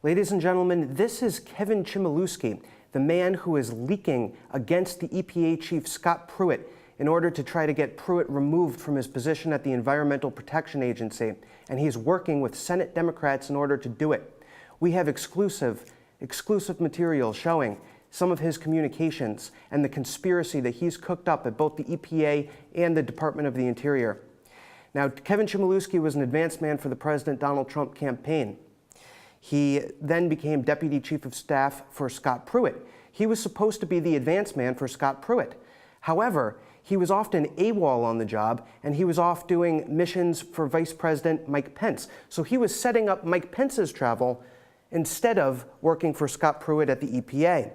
Ladies and gentlemen, this is Kevin Chmielewski, the man who is leaking against the EPA chief Scott Pruitt in order to try to get Pruitt removed from his position at the Environmental Protection Agency, and he's working with Senate Democrats in order to do it. We have exclusive material showing some of his communications and the conspiracy that he's cooked up at both the EPA and the Department of the Interior. Now, Kevin Chmielewski was an advance man for the President Donald Trump campaign. He then became Deputy Chief of Staff for Scott Pruitt. He was supposed to be the advance man for Scott Pruitt. However, he was often AWOL on the job, and he was off doing missions for Vice President Mike Pence. So he was setting up Mike Pence's travel instead of working for Scott Pruitt at the EPA.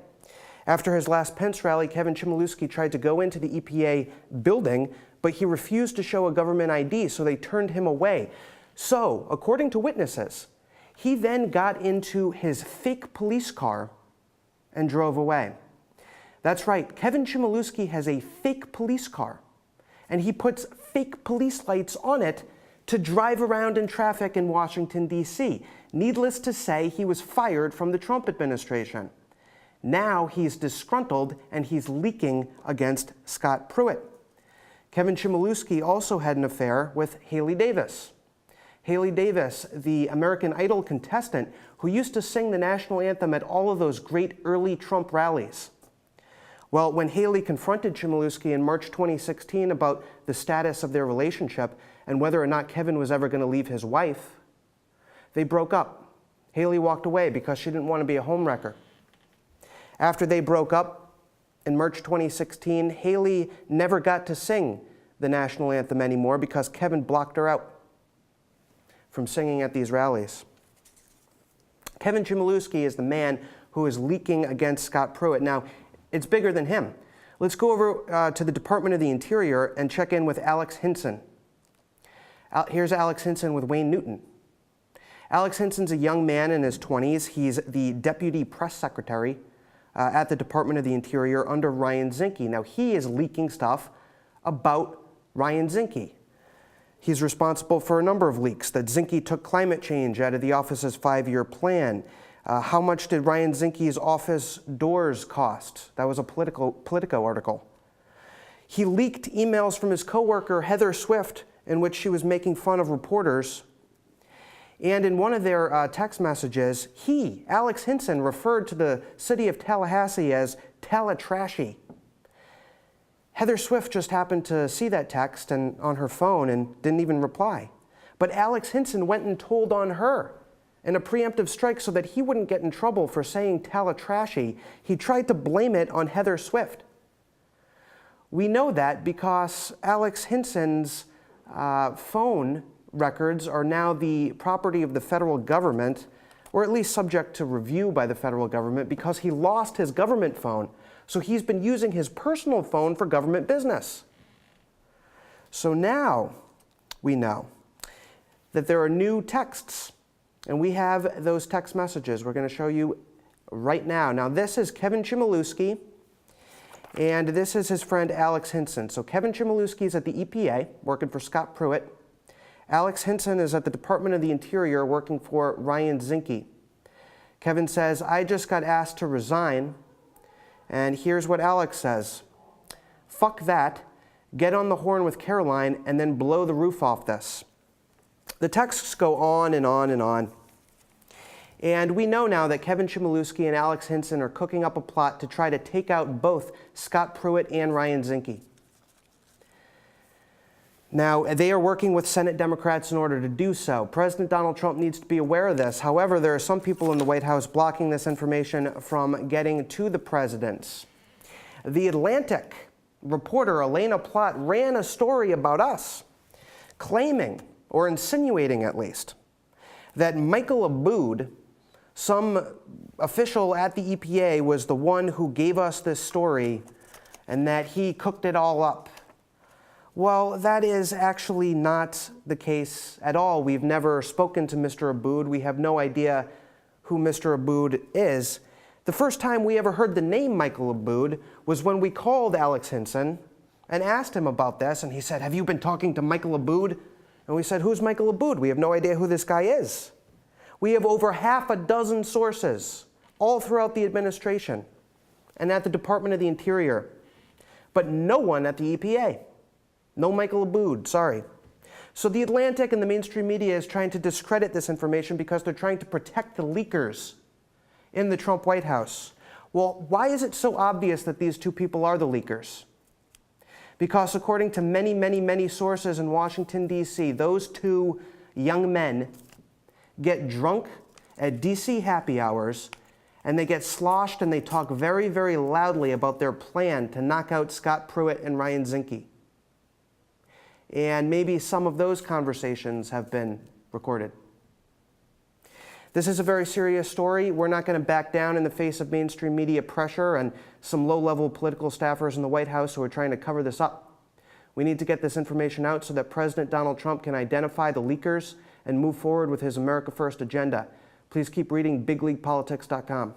After his last Pence rally, Kevin Chmielewski tried to go into the EPA building, but he refused to show a government ID, so they turned him away. So, according to witnesses, he then got into his fake police car and drove away. That's right, Kevin Chmielewski has a fake police car, and he puts fake police lights on it to drive around in traffic in Washington, D.C. Needless to say, he was fired from the Trump administration. Now he's disgruntled and he's leaking against Scott Pruitt. Kevin Chmielewski also had an affair with Howley Davis. Howley Davis, the American Idol contestant who used to sing the national anthem at all of those great early Trump rallies. Well, when Howley confronted Chmielewski in March 2016 about the status of their relationship and whether or not Kevin was ever going to leave his wife, they broke up. Howley walked away because she didn't want to be a homewrecker. After they broke up in March 2016, Howley never got to sing the national anthem anymore because Kevin blocked her out from singing at these rallies. Kevin Chmielewski is the man who is leaking against Scott Pruitt. Now, it's bigger than him. Let's go over to the Department of the Interior and check in with Alex Hinson. Here's Alex Hinson with Wayne Newton. Alex Hinson's a young man in his 20s. He's the Deputy Press Secretary at the Department of the Interior under Ryan Zinke. Now, he is leaking stuff about Ryan Zinke. He's responsible for a number of leaks, that Zinke took climate change out of the office's 5-year plan. How much did Ryan Zinke's office doors cost? That was a Politico article. He leaked emails from his coworker, Heather Swift, in which she was making fun of reporters. And in one of their text messages, Alex Hinson, referred to the city of Tallahassee as Tallatrashy. Heather Swift just happened to see that text on her phone and didn't even reply. But Alex Hinson went and told on her in a preemptive strike so that he wouldn't get in trouble for saying Tallatrashy. He tried to blame it on Heather Swift. We know that because Alex Hinson's phone records are now the property of the federal government, or at least subject to review by the federal government, because he lost his government phone. So he's been using his personal phone for government business. So now we know that there are new texts, and we have those text messages we're going to show you right now. Now, this is Kevin Chmielewski, and this is his friend Alex Hinson. So Kevin Chmielewski is at the EPA, working for Scott Pruitt. Alex Hinson is at the Department of the Interior, working for Ryan Zinke. Kevin says, "I just got asked to resign." And here's what Alex says: "Fuck that, get on the horn with Caroline and then blow the roof off this." The texts go on and on and on. And we know now that Kevin Chmielewski and Alex Hinson are cooking up a plot to try to take out both Scott Pruitt and Ryan Zinke. Now, they are working with Senate Democrats in order to do so. President Donald Trump needs to be aware of this. However, there are some people in the White House blocking this information from getting to the president. The Atlantic reporter Elena Plott ran a story about us, claiming, or insinuating at least, that Michael Abood, some official at the EPA, was the one who gave us this story and that he cooked it all up. Well, that is actually not the case at all. We've never spoken to Mr. Abood. We have no idea who Mr. Abood is. The first time we ever heard the name Michael Abood was when we called Alex Hinson and asked him about this, and he said, "Have you been talking to Michael Abood?" And we said, "Who's Michael Abood? We have no idea who this guy is." We have over half a dozen sources all throughout the administration and at the Department of the Interior, but no one at the EPA. No Michael Abood, sorry. So the Atlantic and the mainstream media is trying to discredit this information because they're trying to protect the leakers in the Trump White House. Well, why is it so obvious that these two people are the leakers? Because according to many, many, many sources in Washington, D.C., those two young men get drunk at D.C. happy hours, and they get sloshed and they talk very, very loudly about their plan to knock out Scott Pruitt and Ryan Zinke. And maybe some of those conversations have been recorded. This is a very serious story. We're not going to back down in the face of mainstream media pressure and some low-level political staffers in the White House who are trying to cover this up. We need to get this information out so that President Donald Trump can identify the leakers and move forward with his America First agenda. Please keep reading bigleaguepolitics.com.